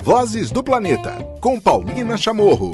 Vozes do Planeta, com Paulina Chamorro.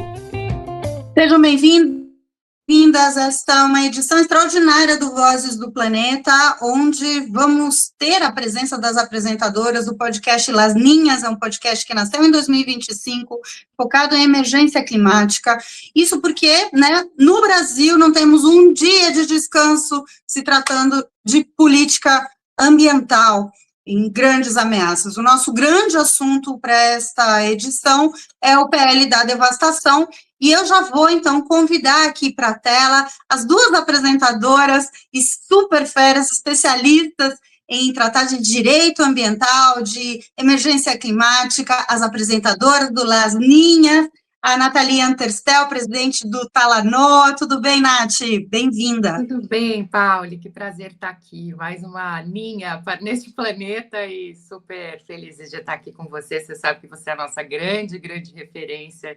Sejam bem-vindas. Esta é uma edição extraordinária do Vozes do Planeta, onde vamos ter a presença das apresentadoras do podcast Las Ninhas, é um podcast que nasceu em 2025, focado em emergência climática. Isso porque, no Brasil não temos um dia de descanso se tratando de política ambiental em grandes ameaças. O nosso grande assunto para esta edição é o PL da devastação, e eu já vou, então, convidar aqui para a tela as duas apresentadoras e super feras, especialistas em tratar de direito ambiental, de emergência climática, as apresentadoras do Las Ninhas, a Nathalie Anterstel, presidente do Talanó. Tudo bem, Nath? Bem-vinda. Tudo bem, Pauli, que prazer estar aqui. Mais uma linha neste planeta e super feliz de estar aqui com você. Você sabe que você é a nossa grande referência.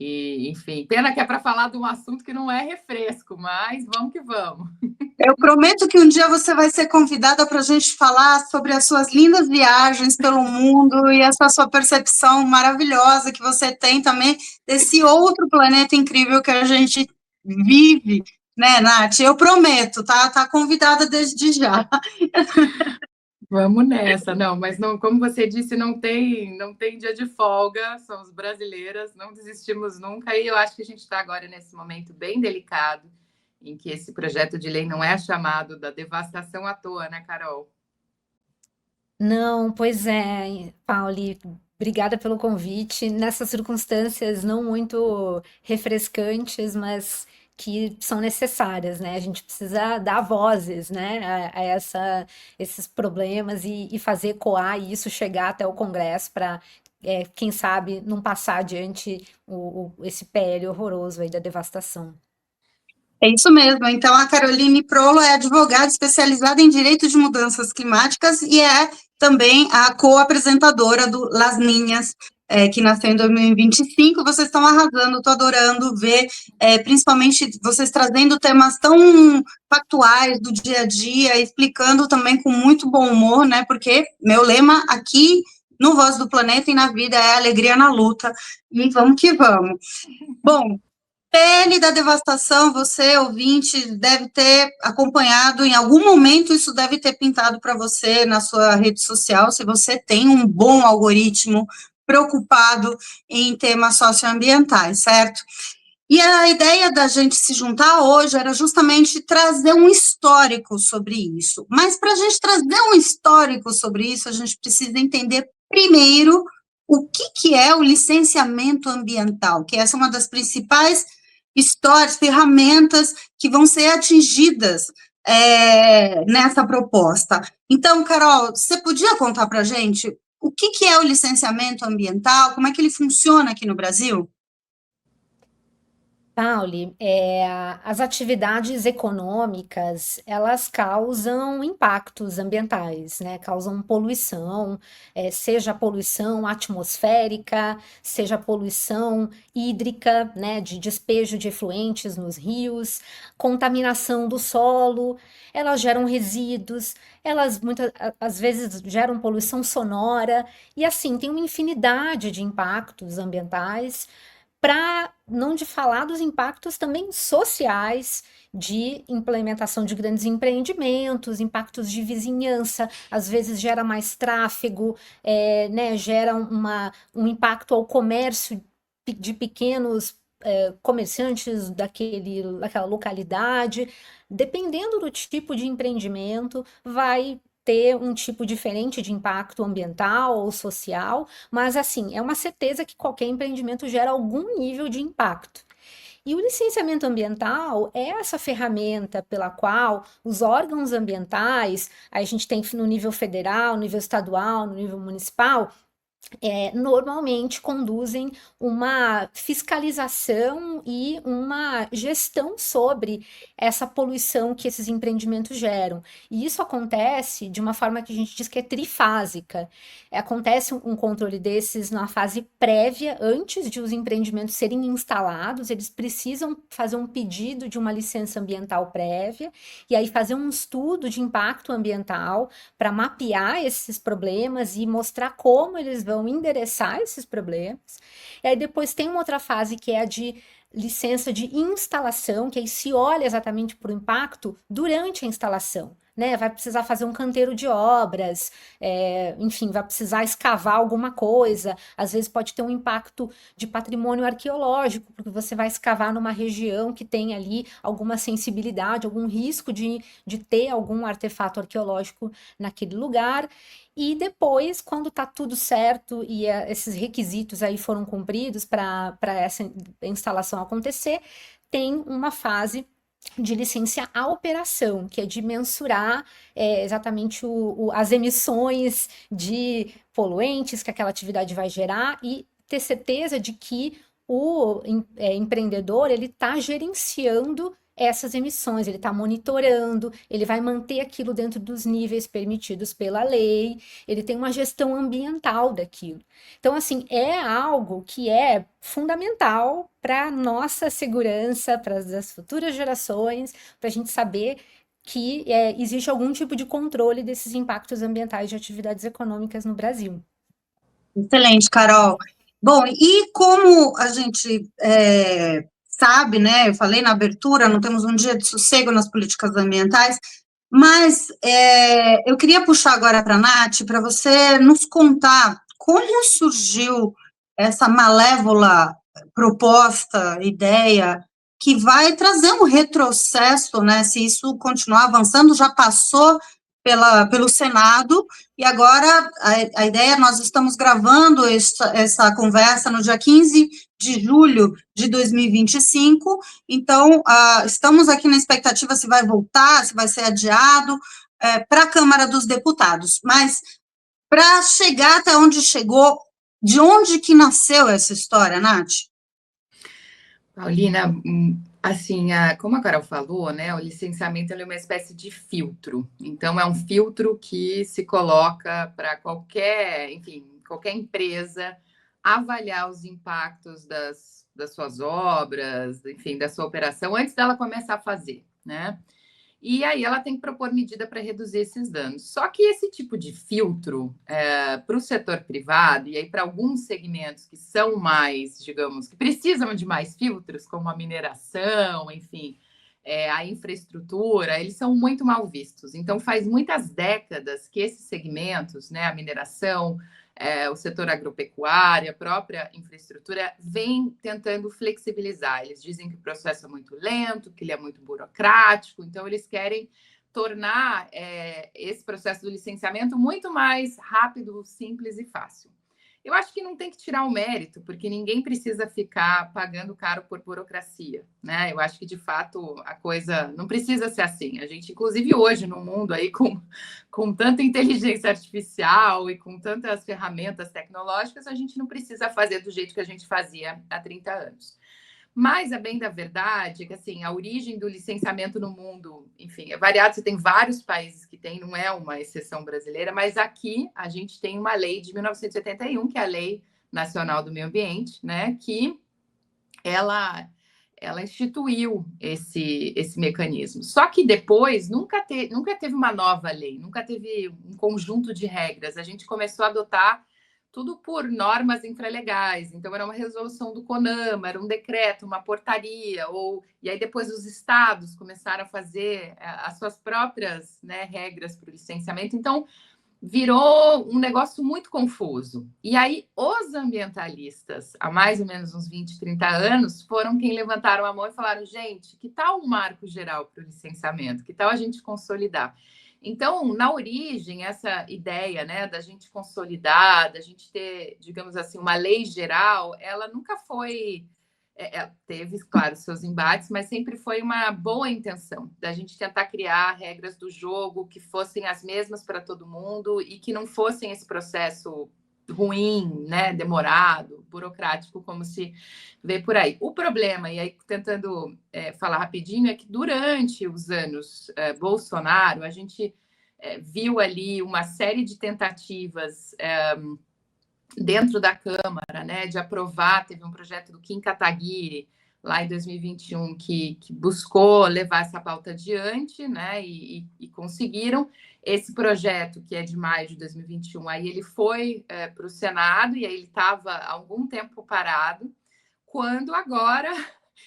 E, enfim, pena que é para falar de um assunto que não é refresco, mas vamos que vamos. Eu prometo que um dia você vai ser convidada para a gente falar sobre as suas lindas viagens pelo mundo e essa sua percepção maravilhosa que você tem também desse outro planeta incrível que a gente vive, né, Nath? Eu prometo, tá? Tá convidada desde já. Vamos nessa, não, mas não, como você disse, não tem dia de folga, somos brasileiras, não desistimos nunca, e eu acho que a gente está agora nesse momento bem delicado, em que esse projeto de lei não é chamado da devastação à toa, né, Carol? Não, pois é, Pauli, obrigada pelo convite. Nessas circunstâncias não muito refrescantes, mas que são necessárias, né? A gente precisa dar vozes, né, esses problemas e fazer ecoar e isso chegar até o Congresso para, quem sabe, não passar adiante esse PL horroroso aí da devastação. É isso mesmo. Então, a Caroline Prolo é advogada especializada em direito de mudanças climáticas e é também a co-apresentadora do Las Ninhas, que nasceu em 2025. Vocês estão arrasando, estou adorando ver, principalmente vocês trazendo temas tão factuais do dia a dia, explicando também com muito bom humor, né? Porque meu lema aqui no Voz do Planeta e na vida é alegria na luta. E vamos que vamos. Bom, PL da devastação, você, ouvinte, deve ter acompanhado, em algum momento isso deve ter pintado para você na sua rede social, se você tem um bom algoritmo preocupado em temas socioambientais, certo? E a ideia da gente se juntar hoje era justamente trazer um histórico sobre isso. Mas para a gente trazer um histórico sobre isso, a gente precisa entender primeiro o que é o licenciamento ambiental, que essa é uma das principais histórias, ferramentas que vão ser atingidas nessa proposta. Então, Carol, você podia contar para a gente o que é o licenciamento ambiental, como é que ele funciona aqui no Brasil? Pauli, as atividades econômicas, elas causam impactos ambientais, né? Causam poluição, seja poluição atmosférica, seja poluição hídrica, né? De despejo de efluentes nos rios, contaminação do solo, elas geram resíduos, elas muitas às vezes geram poluição sonora, e assim, tem uma infinidade de impactos ambientais para não de falar dos impactos também sociais de implementação de grandes empreendimentos, impactos de vizinhança, às vezes gera mais tráfego, né, gera um impacto ao comércio de pequenos comerciantes daquela localidade. Dependendo do tipo de empreendimento, vai ter um tipo diferente de impacto ambiental ou social, mas assim, é uma certeza que qualquer empreendimento gera algum nível de impacto. E o licenciamento ambiental é essa ferramenta pela qual os órgãos ambientais, a gente tem no nível federal, no nível estadual, no nível municipal, normalmente conduzem uma fiscalização e uma gestão sobre essa poluição que esses empreendimentos geram. E isso acontece de uma forma que a gente diz que é trifásica. Acontece um controle desses na fase prévia, antes de os empreendimentos serem instalados, eles precisam fazer um pedido de uma licença ambiental prévia, e aí fazer um estudo de impacto ambiental para mapear esses problemas e mostrar como eles vão endereçar esses problemas. E aí depois tem uma outra fase que é a de licença de instalação, que aí se olha exatamente para o impacto durante a instalação, né? Vai precisar fazer um canteiro de obras, enfim, vai precisar escavar alguma coisa, às vezes pode ter um impacto de patrimônio arqueológico, porque você vai escavar numa região que tem ali alguma sensibilidade, algum risco de ter algum artefato arqueológico naquele lugar. E depois, quando está tudo certo e esses requisitos aí foram cumpridos para essa instalação acontecer, tem uma fase de licença à operação, que é de mensurar exatamente as emissões de poluentes que aquela atividade vai gerar e ter certeza de que o empreendedor ele está gerenciando essas emissões, ele está monitorando, ele vai manter aquilo dentro dos níveis permitidos pela lei, ele tem uma gestão ambiental daquilo. Então, assim, é algo que é fundamental para a nossa segurança, para as futuras gerações, para a gente saber que existe algum tipo de controle desses impactos ambientais de atividades econômicas no Brasil. Excelente, Carol. Bom, e como a gente sabe, né, eu falei na abertura, não temos um dia de sossego nas políticas ambientais, mas eu queria puxar agora para a Nath, para você nos contar como surgiu essa malévola proposta, ideia, que vai trazer um retrocesso, né, se isso continuar avançando, já passou pelo Senado, e agora a ideia, nós estamos gravando essa conversa no dia 15 de julho de 2025, então, estamos aqui na expectativa se vai voltar, se vai ser adiado, para a Câmara dos Deputados, mas para chegar até onde chegou, de onde que nasceu essa história, Nath? Paulina, assim, como a Carol falou, né, o licenciamento é uma espécie de filtro. Então, é um filtro que se coloca para qualquer empresa avaliar os impactos das suas obras, enfim, da sua operação, antes dela começar a fazer, né? E aí ela tem que propor medida para reduzir esses danos. Só que esse tipo de filtro, para o setor privado, e aí para alguns segmentos que são mais, digamos, que precisam de mais filtros, como a mineração, enfim, a infraestrutura, eles são muito mal vistos. Então, faz muitas décadas que esses segmentos, né, a mineração, o setor agropecuário, a própria infraestrutura, vem tentando flexibilizar. Eles dizem que o processo é muito lento, que ele é muito burocrático, então eles querem tornar esse processo do licenciamento muito mais rápido, simples e fácil. Eu acho que não tem que tirar o mérito, porque ninguém precisa ficar pagando caro por burocracia, né? Eu acho que, de fato, a coisa não precisa ser assim. A gente, inclusive hoje, no mundo aí com tanta inteligência artificial e com tantas ferramentas tecnológicas, a gente não precisa fazer do jeito que a gente fazia há 30 anos. Mas, a bem da verdade, é que assim, a origem do licenciamento no mundo, enfim, é variado, você tem vários países que tem, não é uma exceção brasileira, mas aqui a gente tem uma lei de 1981, que é a Lei Nacional do Meio Ambiente, né, que ela instituiu esse mecanismo. Só que depois nunca teve uma nova lei, nunca teve um conjunto de regras. A gente começou a adotar tudo por normas infralegais. Então, era uma resolução do CONAMA, era um decreto, uma portaria, e aí depois os estados começaram a fazer as suas próprias, né, regras para o licenciamento. Então, virou um negócio muito confuso. E aí, os ambientalistas, há mais ou menos uns 20, 30 anos, foram quem levantaram a mão e falaram, gente, que tal um marco geral para o licenciamento? Que tal a gente consolidar? Então, na origem, essa ideia, né, da gente consolidar, da gente ter, digamos assim, uma lei geral, ela nunca foi... teve, claro, seus embates, mas sempre foi uma boa intenção da gente tentar criar regras do jogo que fossem as mesmas para todo mundo e que não fossem esse processo ruim, né, demorado, burocrático, como se vê por aí. O problema, e aí tentando falar rapidinho, é que durante os anos Bolsonaro, a gente viu ali uma série de tentativas dentro da Câmara, né, de aprovar, teve um projeto do Kim Kataguiri, lá em 2021 que buscou levar essa pauta adiante, né? E conseguiram. Esse projeto, que é de maio de 2021, aí ele foi para o Senado e aí ele estava há algum tempo parado, quando agora,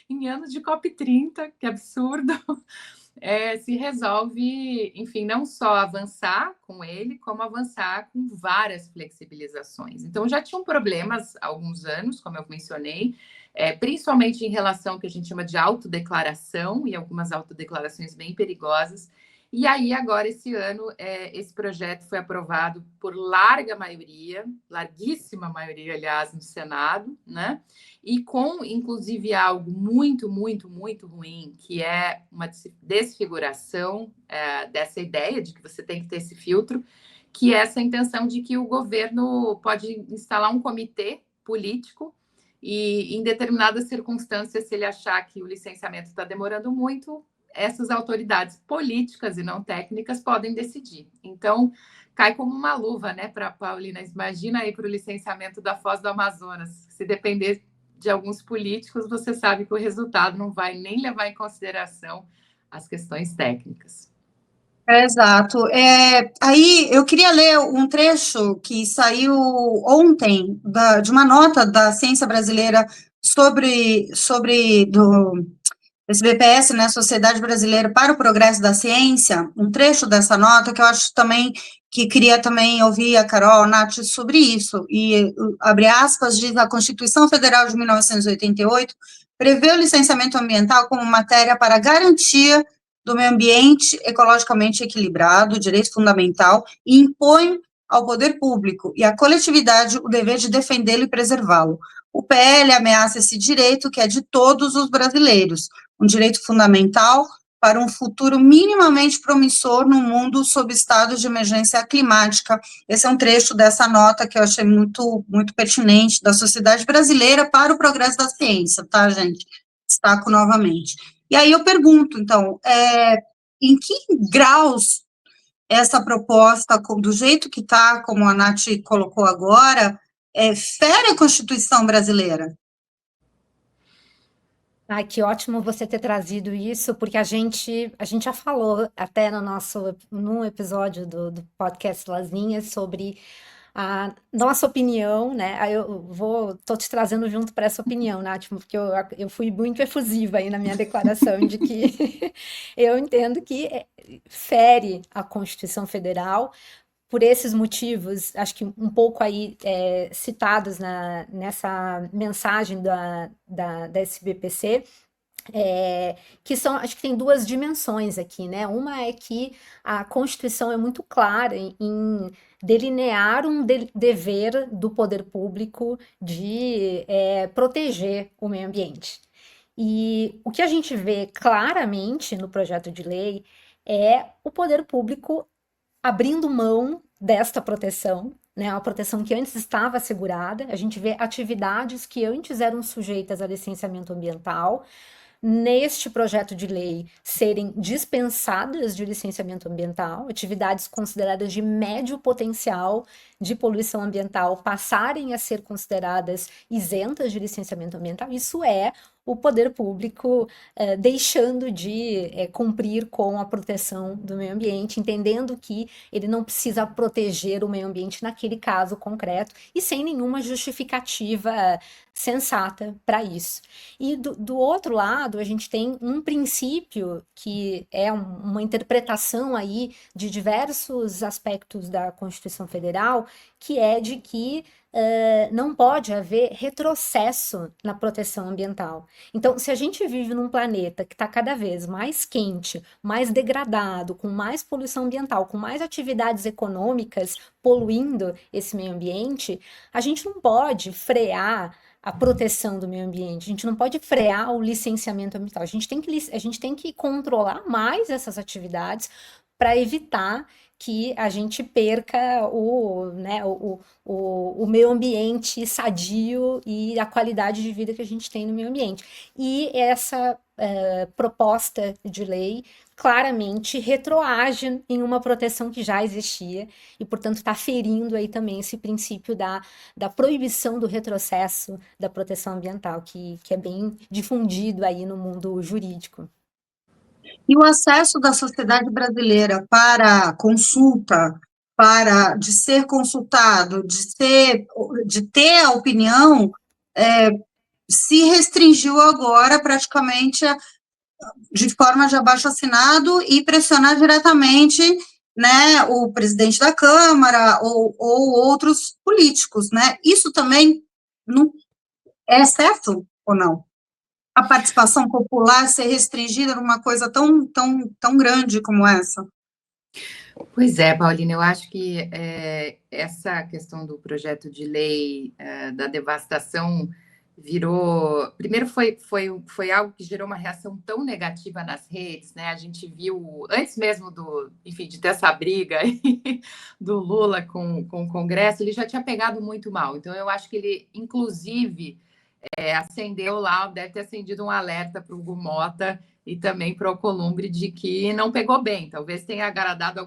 em anos de COP30, que absurdo, se resolve, enfim, não só avançar com ele, como avançar com várias flexibilizações. Então, já tinham problemas há alguns anos, como eu mencionei, principalmente em relação ao que a gente chama de autodeclaração, e algumas autodeclarações bem perigosas. E aí, agora, esse ano, esse projeto foi aprovado por larga maioria, larguíssima maioria, aliás, no Senado, né? E com, inclusive, algo muito, muito, muito ruim, que é uma desfiguração dessa ideia de que você tem que ter esse filtro, que é essa intenção de que o governo pode instalar um comitê político e, em determinadas circunstâncias, se ele achar que o licenciamento está demorando muito, essas autoridades políticas e não técnicas podem decidir. Então, cai como uma luva, né, para a Paulina. Imagina aí para o licenciamento da Foz do Amazonas. Se depender de alguns políticos, você sabe que o resultado não vai nem levar em consideração as questões técnicas. Exato. Aí eu queria ler um trecho que saiu ontem de uma nota da ciência brasileira sobre do SBPS, né, Sociedade Brasileira para o Progresso da Ciência, um trecho dessa nota que eu acho também, que queria também ouvir a Carol, a Nath, sobre isso, e, abre aspas, diz: a Constituição Federal de 1988 prevê o licenciamento ambiental como matéria para garantia do meio ambiente ecologicamente equilibrado, direito fundamental, e impõe ao poder público e à coletividade o dever de defendê-lo e preservá-lo. O PL ameaça esse direito, que é de todos os brasileiros, um direito fundamental para um futuro minimamente promissor no mundo sob estado de emergência climática. Esse é um trecho dessa nota que eu achei muito, muito pertinente, da Sociedade Brasileira para o Progresso da Ciência, tá, gente? Destaco novamente. E aí eu pergunto, então, em que graus essa proposta, do jeito que está, como a Nath colocou agora, fere a Constituição brasileira? Ai, que ótimo você ter trazido isso, porque a gente já falou até num episódio do podcast Lazinhas sobre a nossa opinião, né? Aí tô te trazendo junto para essa opinião, Nath, porque eu fui muito efusiva aí na minha declaração de que eu entendo que fere a Constituição Federal por esses motivos, acho que um pouco aí citados nessa mensagem da SBPC, que são, acho que tem duas dimensões aqui, né? Uma é que a Constituição é muito clara em delinear um dever do poder público de proteger o meio ambiente. E o que a gente vê claramente no projeto de lei é o poder público abrindo mão desta proteção, né, uma proteção que antes estava assegurada. A gente vê atividades que antes eram sujeitas a licenciamento ambiental, neste projeto de lei serem dispensadas de licenciamento ambiental, atividades consideradas de médio potencial de poluição ambiental passarem a ser consideradas isentas de licenciamento ambiental. Isso é o poder público deixando de cumprir com a proteção do meio ambiente, entendendo que ele não precisa proteger o meio ambiente naquele caso concreto e sem nenhuma justificativa sensata para isso. E do outro lado, a gente tem um princípio que é uma interpretação aí de diversos aspectos da Constituição Federal, que é de que não pode haver retrocesso na proteção ambiental. Então, se a gente vive num planeta que está cada vez mais quente, mais degradado, com mais poluição ambiental, com mais atividades econômicas poluindo esse meio ambiente, a gente não pode frear a proteção do meio ambiente, a gente não pode frear o licenciamento ambiental, a gente tem que controlar mais essas atividades para evitar que a gente perca o meio ambiente sadio e a qualidade de vida que a gente tem no meio ambiente. E essa proposta de lei claramente retroage em uma proteção que já existia e, portanto, está ferindo aí também esse princípio da proibição do retrocesso da proteção ambiental, que é bem difundido aí no mundo jurídico. E o acesso da sociedade brasileira para consulta, de ser consultado, de ter a opinião, se restringiu agora praticamente de forma de abaixo-assinado e pressionar diretamente, né, o presidente da Câmara ou outros políticos, né? Isso também não é certo ou não? A participação popular ser restringida numa coisa tão grande como essa? Pois é, Paulina, eu acho que essa questão do projeto de lei da devastação virou... Primeiro foi algo que gerou uma reação tão negativa nas redes, né? A gente viu, antes mesmo de ter essa briga aí do Lula com o Congresso, ele já tinha pegado muito mal. Então, eu acho que ele, inclusive, acendeu lá, deve ter acendido um alerta para o Hugo Mota e também para o Alcolumbre de que não pegou bem. Talvez tenha agradado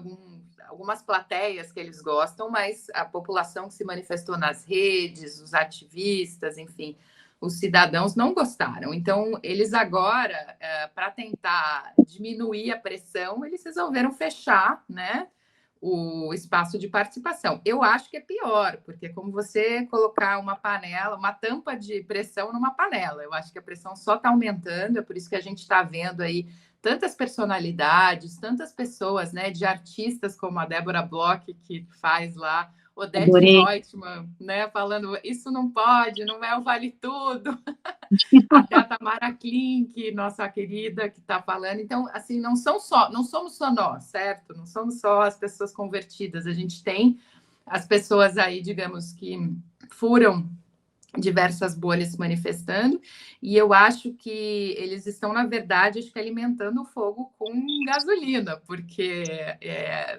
algumas plateias que eles gostam, mas a população que se manifestou nas redes, os ativistas, enfim, os cidadãos não gostaram. Então, eles agora, para tentar diminuir a pressão, eles resolveram fechar, né, o espaço de participação. Eu acho que é pior, porque é como você colocar uma tampa de pressão numa panela. Eu acho que a pressão só está aumentando, é por isso que a gente está vendo aí tantas personalidades, tantas pessoas, né, de artistas como a Débora Bloch, que faz lá, Odete Reutemann, né, falando isso não pode, não é o Vale Tudo. Até a Tamara Klink, nossa querida, que está falando. Então, assim, não somos só nós, certo? Não somos só as pessoas convertidas. A gente tem as pessoas aí, digamos, que furam diversas bolhas se manifestando, e eu acho que eles estão, na verdade, acho que alimentando o fogo com gasolina, porque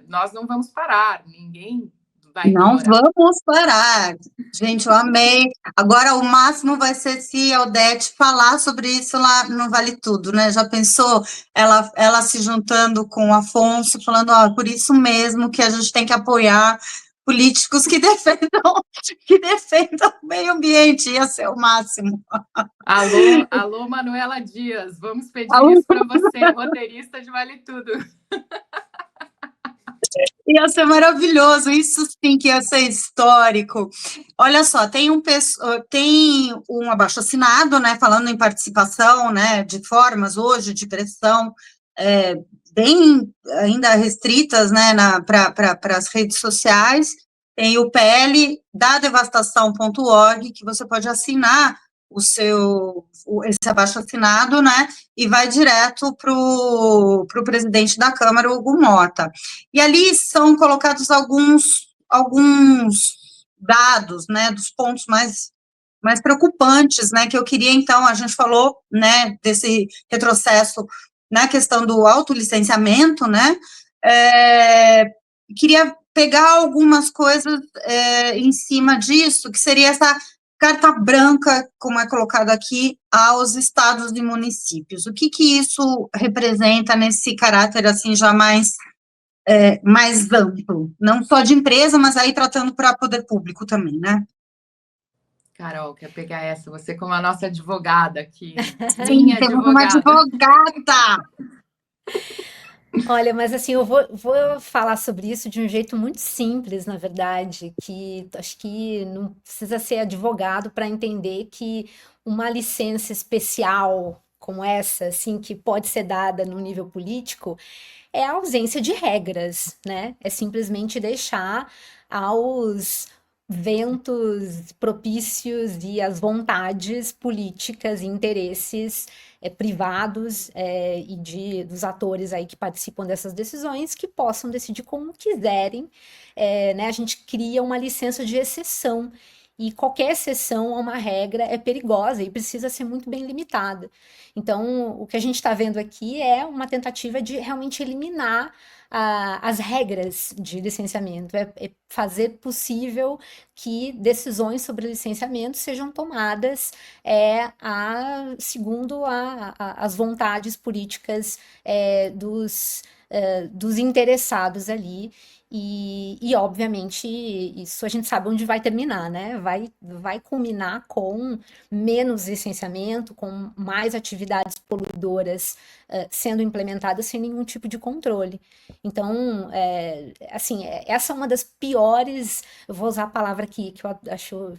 nós não vamos parar, ninguém vai Não ignorar. vamos parar. Gente, eu amei. Agora, o máximo vai ser se a Odete falar sobre isso lá no Vale Tudo, né? Já pensou ela se juntando com o Afonso, falando, ó, por isso mesmo que a gente tem que apoiar políticos que defendam o meio ambiente, ia ser o máximo. Alô, Manuela Dias, vamos pedir isso para você, roteirista de Vale Tudo. Ia ser maravilhoso, isso sim que ia ser histórico. Olha só, tem um abaixo-assinado, né, falando em participação, né, de formas hoje de pressão, bem ainda restritas, né, para as redes sociais. Tem o PL da devastação.org, que você pode assinar esse abaixo-assinado, né, e vai direto para o presidente da Câmara, o Hugo Mota. E ali são colocados alguns dados, né, dos pontos mais preocupantes, né, que eu queria, então, a gente falou, né, desse retrocesso na questão do autolicenciamento, né, queria pegar algumas coisas em cima disso, que seria essa carta branca, como é colocado aqui, aos estados e municípios. O que isso representa nesse caráter, assim, já mais amplo? Não só de empresa, mas aí tratando para poder público também, né? Carol, quer pegar essa? Você como a nossa advogada aqui. Sim, temos uma advogada! Olha, mas assim, eu vou falar sobre isso de um jeito muito simples, na verdade, que acho que não precisa ser advogado para entender que uma licença especial como essa, assim, que pode ser dada no nível político, é a ausência de regras, né? É simplesmente deixar aos ventos propícios e às vontades políticas e interesses privados dos atores aí que participam dessas decisões que possam decidir como quiserem, né? A gente cria uma licença de exceção e qualquer exceção a uma regra é perigosa e precisa ser muito bem limitada. Então, o que a gente está vendo aqui é uma tentativa de realmente eliminar as regras de licenciamento, é fazer possível que decisões sobre licenciamento sejam tomadas segundo as vontades políticas dos interessados ali. E, obviamente, isso a gente sabe onde vai terminar, né? Vai culminar com menos licenciamento, com mais atividades poluidoras sendo implementadas sem nenhum tipo de controle. Então, assim, essa é uma das piores, eu vou usar a palavra aqui, que eu acho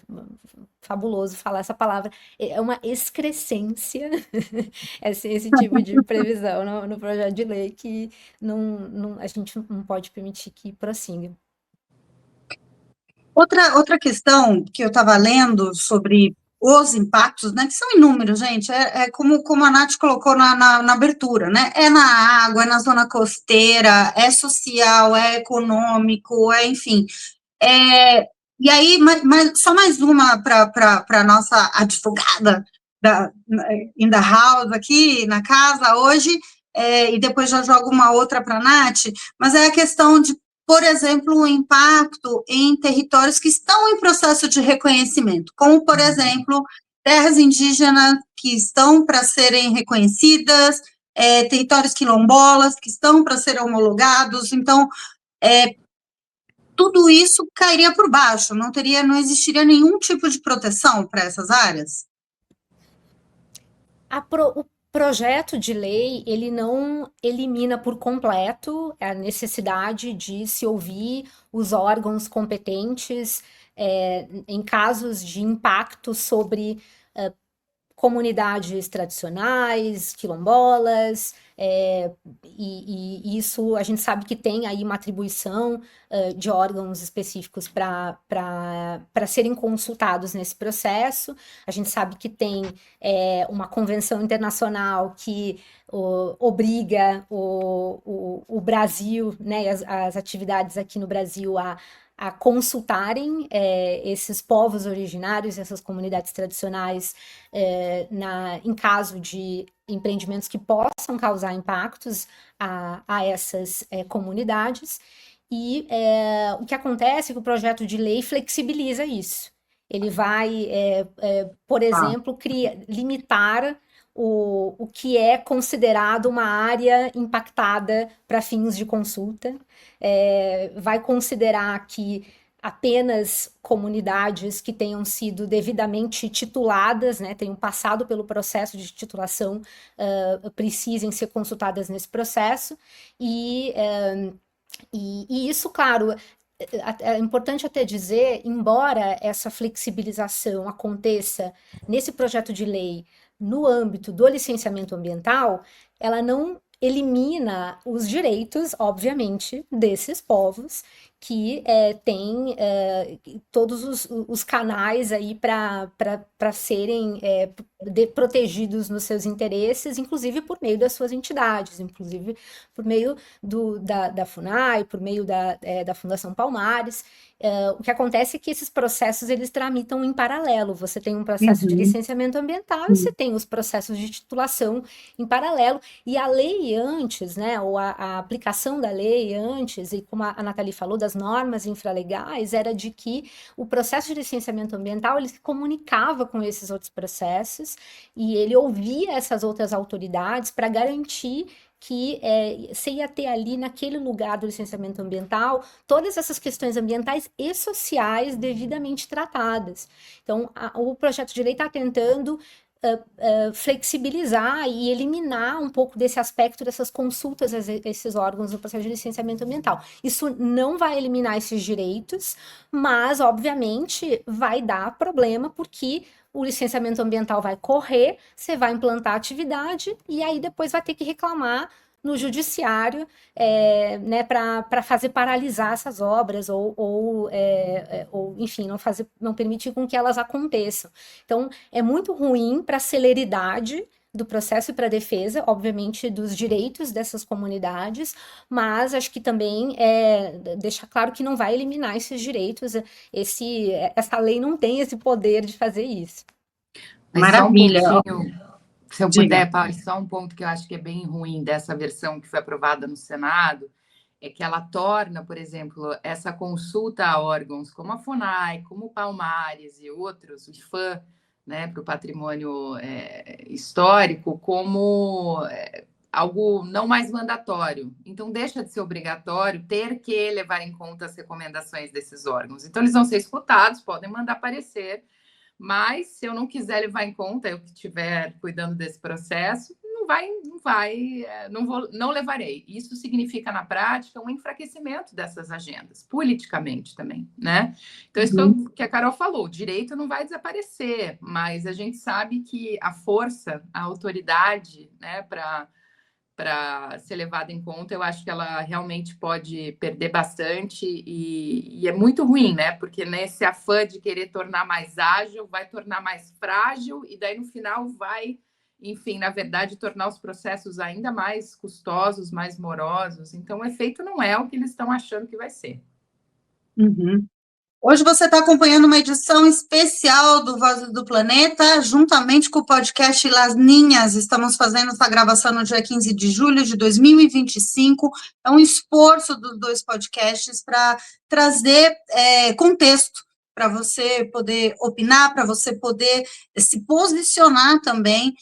fabuloso falar essa palavra, é uma excrescência esse tipo de previsão no projeto de lei que a gente não pode permitir que prossiga. Outra questão que eu estava lendo sobre os impactos, né, que são inúmeros, gente, como a Nath colocou na abertura, né, é na água, é na zona costeira, é social, é econômico, enfim. E aí, só mais uma para a nossa advogada in the house aqui na casa hoje, e depois já jogo uma outra para a Nath, mas é a questão de, por exemplo, o impacto em territórios que estão em processo de reconhecimento, como, por exemplo, terras indígenas que estão para serem reconhecidas, territórios quilombolas que estão para serem homologados. Então, tudo isso cairia por baixo, não existiria nenhum tipo de proteção para essas áreas? O projeto de lei, ele não elimina por completo a necessidade de se ouvir os órgãos competentes em casos de impacto sobre comunidades tradicionais, quilombolas, e isso a gente sabe que tem aí uma atribuição de órgãos específicos para serem consultados nesse processo. A gente sabe que tem uma convenção internacional que obriga o Brasil, né, as atividades aqui no Brasil a consultarem esses povos originários, essas comunidades tradicionais, em caso de empreendimentos que possam causar impactos a essas comunidades. E o que acontece é que o projeto de lei flexibiliza isso. Ele vai, por exemplo, limitar o que é considerado uma área impactada para fins de consulta, vai considerar que apenas comunidades que tenham sido devidamente tituladas, né, tenham passado pelo processo de titulação, precisem ser consultadas nesse processo, e isso, claro, é importante até dizer, embora essa flexibilização aconteça nesse projeto de lei no âmbito do licenciamento ambiental, ela não elimina os direitos, obviamente, desses povos que têm todos os canais aí para serem protegidos nos seus interesses, inclusive por meio das suas entidades, inclusive por meio da FUNAI, por meio da Fundação Palmares. O que acontece é que esses processos, eles tramitam em paralelo. Você tem um processo de licenciamento ambiental e você tem os processos de titulação em paralelo. E a lei antes, né, ou a aplicação da lei antes, e como a Nathalie falou, das normas infralegais, era de que o processo de licenciamento ambiental, ele se comunicava com esses outros processos e ele ouvia essas outras autoridades para garantir que você ia ter ali naquele lugar do licenciamento ambiental todas essas questões ambientais e sociais devidamente tratadas. Então, o projeto de lei está tentando flexibilizar e eliminar um pouco desse aspecto dessas consultas a esses órgãos no processo de licenciamento ambiental. Isso não vai eliminar esses direitos, mas, obviamente, vai dar problema porque o licenciamento ambiental vai correr, você vai implantar a atividade e aí depois vai ter que reclamar no judiciário, né, para fazer paralisar essas obras ou enfim, não permitir com que elas aconteçam. Então, é muito ruim para a celeridade do processo e para a defesa, obviamente, dos direitos dessas comunidades, mas acho que também deixa claro que não vai eliminar esses direitos, essa lei não tem esse poder de fazer isso. Maravilha. Só um pontinho, se eu puder, Paula, só um ponto que eu acho que é bem ruim dessa versão que foi aprovada no Senado, é que ela torna, por exemplo, essa consulta a órgãos como a FUNAI, como o Palmares e outros, o IFAM, né, para o patrimônio histórico, como algo não mais mandatório. Então, deixa de ser obrigatório ter que levar em conta as recomendações desses órgãos. Então, eles vão ser escutados, podem mandar parecer, mas se eu não quiser levar em conta, eu que estiver cuidando desse processo, não levarei. Isso significa, na prática, um enfraquecimento dessas agendas, politicamente também, né? Então, isso que a Carol falou, o direito não vai desaparecer, mas a gente sabe que a força, a autoridade, né, para ser levada em conta, eu acho que ela realmente pode perder bastante e é muito ruim, né? Porque nesse afã de querer tornar mais ágil, vai tornar mais frágil e daí no final vai, enfim, na verdade, tornar os processos ainda mais custosos, mais morosos. Então, o efeito não é o que eles estão achando que vai ser. Hoje você está acompanhando uma edição especial do Vozes do Planeta, juntamente com o podcast Las Ninhas. Estamos fazendo essa gravação no dia 15 de julho de 2025. É um esforço dos dois podcasts para trazer contexto, para você poder opinar, para você poder se posicionar também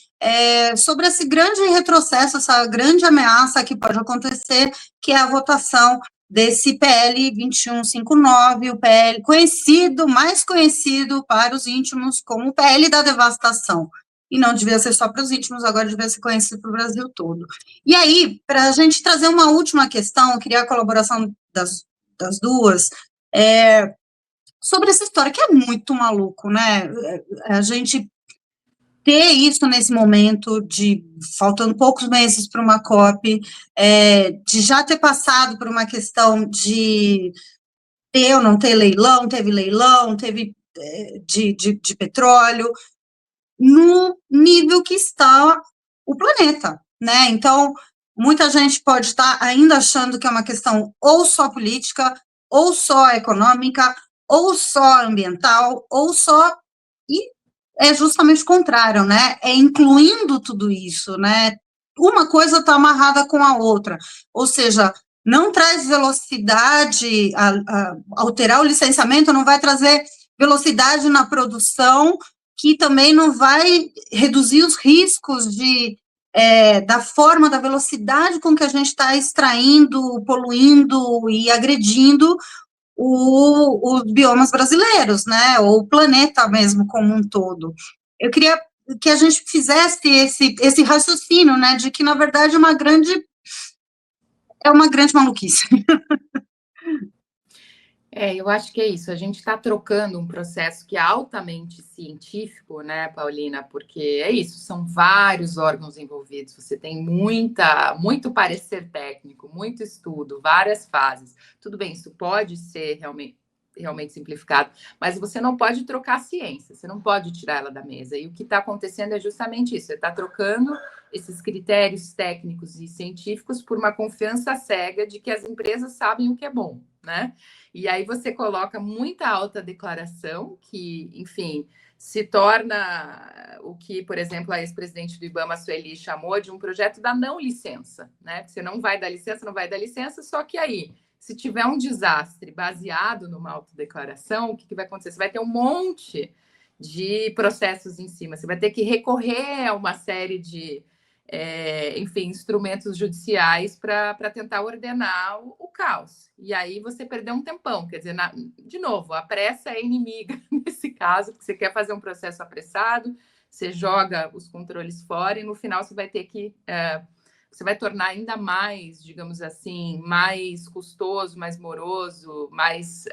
sobre esse grande retrocesso, essa grande ameaça que pode acontecer, que é a votação desse PL 2159, o PL mais conhecido para os íntimos como o PL da devastação. E não devia ser só para os íntimos, agora devia ser conhecido para o Brasil todo. E aí, para a gente trazer uma última questão, eu queria a colaboração das duas, sobre essa história, que é muito maluco, né? A gente ter isso nesse momento de faltando poucos meses para uma COP, de já ter passado por uma questão de ter ou não ter leilão, teve de petróleo, no nível que está o planeta, né? Então, muita gente pode estar ainda achando que é uma questão ou só política, ou só econômica, ou só ambiental, ou só... E é justamente o contrário, né? É incluindo tudo isso, né? Uma coisa está amarrada com a outra, ou seja, não traz velocidade, alterar o licenciamento não vai trazer velocidade na produção, que também não vai reduzir os riscos da forma, da velocidade com que a gente está extraindo, poluindo e agredindo os biomas brasileiros, né, ou o planeta mesmo como um todo. Eu queria que a gente fizesse esse raciocínio, né, de que, na verdade, é uma grande maluquice. Eu acho que é isso. A gente está trocando um processo que é altamente científico, né, Paulina? Porque é isso, são vários órgãos envolvidos. Você tem muito parecer técnico, muito estudo, várias fases. Tudo bem, isso pode ser realmente simplificado, mas você não pode trocar a ciência, você não pode tirar ela da mesa. E o que está acontecendo é justamente isso. Você está trocando esses critérios técnicos e científicos por uma confiança cega de que as empresas sabem o que é bom, né? E aí você coloca muita alta declaração, que, enfim, se torna o que, por exemplo, a ex-presidente do IBAMA, Sueli, chamou de um projeto da não licença, né? Você não vai dar licença, só que aí, se tiver um desastre baseado numa autodeclaração, o que vai acontecer? Você vai ter um monte de processos em cima, você vai ter que recorrer a uma série de instrumentos judiciais para tentar ordenar o caos. E aí você perdeu um tempão. Quer dizer, de novo, a pressa é inimiga nesse caso, porque você quer fazer um processo apressado, você joga os controles fora e no final você vai ter que... você vai tornar ainda mais, digamos assim, mais custoso, mais moroso, mais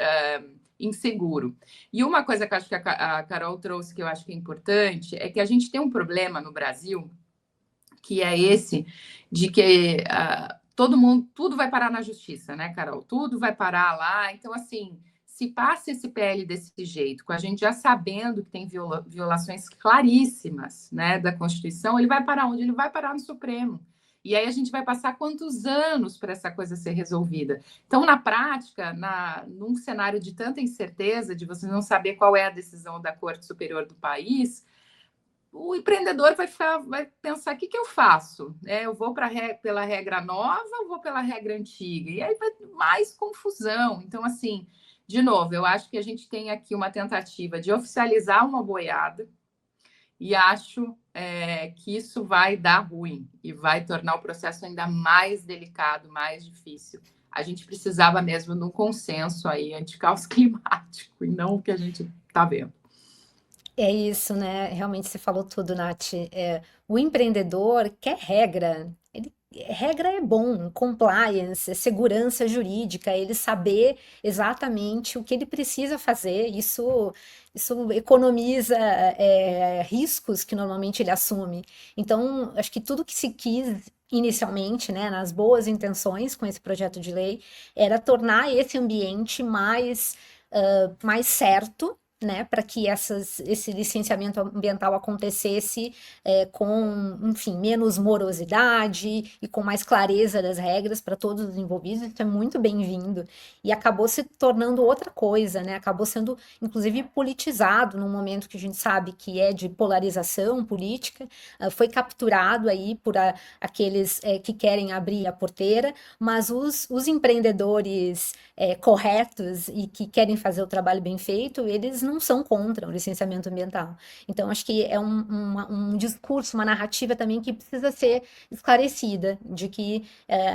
inseguro. E uma coisa que eu acho que a Carol trouxe, que eu acho que é importante, é que a gente tem um problema no Brasil, que é esse de que tudo vai parar na justiça, né, Carol? Tudo vai parar lá. Então, assim, se passa esse PL desse jeito, com a gente já sabendo que tem violações claríssimas, né, da Constituição, ele vai parar onde? Ele vai parar no Supremo. E aí a gente vai passar quantos anos para essa coisa ser resolvida? Então, na prática, num cenário de tanta incerteza, de você não saber qual é a decisão da Corte Superior do país, o empreendedor vai pensar, o que eu faço? Eu vou pela regra nova ou vou pela regra antiga? E aí vai mais confusão. Então, assim, de novo, eu acho que a gente tem aqui uma tentativa de oficializar uma boiada e acho que isso vai dar ruim e vai tornar o processo ainda mais delicado, mais difícil. A gente precisava mesmo de um consenso aí anti-caos climático e não o que a gente está vendo. É isso, né? Realmente você falou tudo, Nath. O empreendedor quer regra. Regra é bom, compliance, é segurança jurídica, ele saber exatamente o que ele precisa fazer. Isso economiza riscos que normalmente ele assume. Então, acho que tudo que se quis inicialmente, né, nas boas intenções com esse projeto de lei, era tornar esse ambiente mais certo, né, para que esse licenciamento ambiental acontecesse com, enfim, menos morosidade e com mais clareza das regras para todos os envolvidos. Isso é muito bem-vindo. E acabou se tornando outra coisa, né? Acabou sendo, inclusive, politizado num momento que a gente sabe que é de polarização política. Foi capturado aí por aqueles que querem abrir a porteira, mas os empreendedores corretos e que querem fazer o trabalho bem feito, eles não são contra o licenciamento ambiental. Então, acho que é um discurso, uma narrativa também que precisa ser esclarecida, de que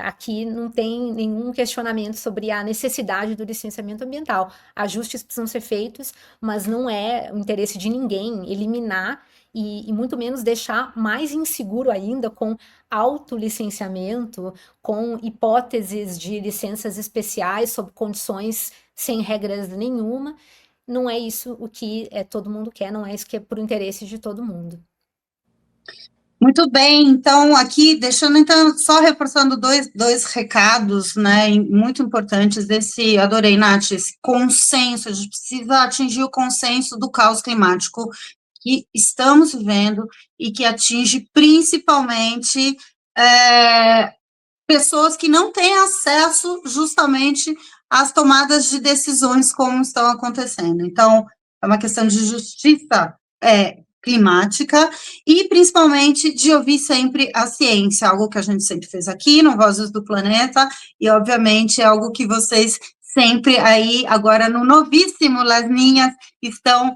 aqui não tem nenhum questionamento sobre a necessidade do licenciamento ambiental. Ajustes precisam ser feitos, mas não é o interesse de ninguém eliminar e muito menos deixar mais inseguro ainda com autolicenciamento, com hipóteses de licenças especiais sob condições sem regras nenhuma. Não é isso o que todo mundo quer, não é isso que é por interesse de todo mundo. Muito bem, então aqui, deixando então, só reforçando dois recados, né, muito importantes adorei, Nath, esse consenso, a gente precisa atingir o consenso do caos climático que estamos vivendo e que atinge principalmente pessoas que não têm acesso justamente às tomadas de decisões como estão acontecendo. Então, é uma questão de justiça climática e, principalmente, de ouvir sempre a ciência, algo que a gente sempre fez aqui no Vozes do Planeta e, obviamente, é algo que vocês sempre aí, agora no novíssimo Lasninhas, estão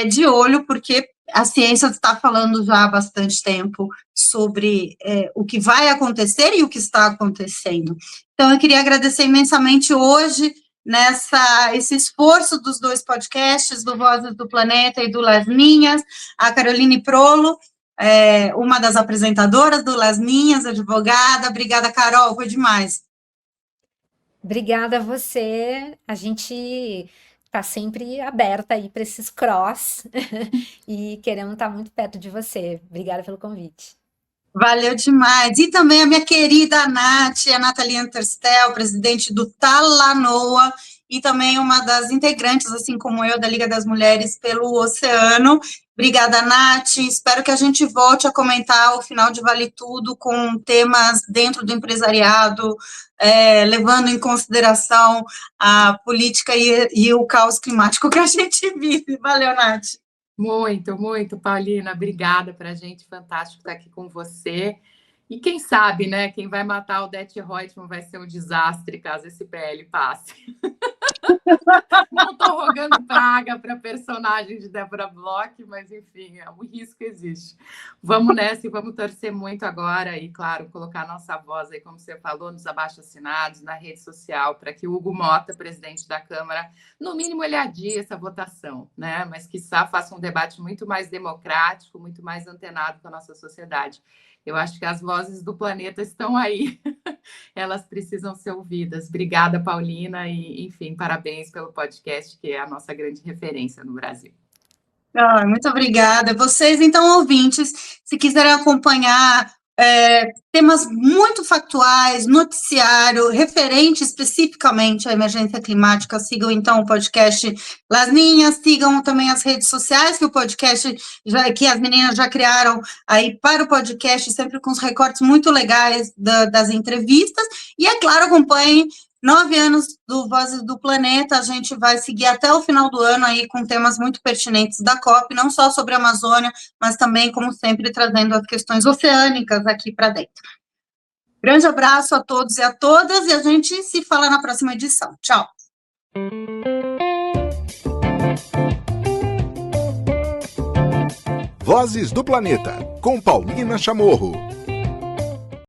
de olho, porque a ciência está falando já há bastante tempo sobre o que vai acontecer e o que está acontecendo. Então, eu queria agradecer imensamente hoje esse esforço dos dois podcasts, do Vozes do Planeta e do Lasninhas, a Caroline Prolo, uma das apresentadoras do Lasninhas, advogada. Obrigada, Carol, foi demais. Obrigada a você. A gente está sempre aberta aí para esses cross e queremos estar muito perto de você. Obrigada pelo convite. Valeu demais. E também a minha querida Nath, a Nathalie Terstel, presidente do Talanoa, e também uma das integrantes, assim como eu, da Liga das Mulheres pelo Oceano. Obrigada, Nath. Espero que a gente volte a comentar o final de Vale Tudo com temas dentro do empresariado, levando em consideração a política e o caos climático que a gente vive. Valeu, Nath. Muito, muito, Paulina, obrigada para a gente, fantástico estar aqui com você. E quem sabe, né, quem vai matar o Odete Roitman vai ser um desastre caso esse PL passe. Não estou rogando praga para personagem de Débora Bloch, mas enfim, o risco existe. Vamos nessa e vamos torcer muito agora e, claro, colocar nossa voz aí, como você falou, nos abaixo-assinados, na rede social, para que o Hugo Mota, presidente da Câmara, no mínimo ele adie essa votação, né? Mas quiçá faça um debate muito mais democrático, muito mais antenado com a nossa sociedade. Eu acho que as vozes do planeta estão aí. Elas precisam ser ouvidas. Obrigada, Paulina, e, enfim, parabéns pelo podcast, que é a nossa grande referência no Brasil. Muito obrigada. Vocês, então, ouvintes, se quiserem acompanhar temas muito factuais, noticiário, referente especificamente à emergência climática, sigam, então, o podcast Lasninhas, sigam também as redes sociais, que o podcast, que as meninas já criaram aí para o podcast, sempre com os recortes muito legais das entrevistas, e, é claro, acompanhem 9 anos do Vozes do Planeta, a gente vai seguir até o final do ano aí com temas muito pertinentes da COP, não só sobre a Amazônia, mas também, como sempre, trazendo as questões oceânicas aqui para dentro. Grande abraço a todos e a todas, e a gente se fala na próxima edição. Tchau! Vozes do Planeta, com Paulina Chamorro.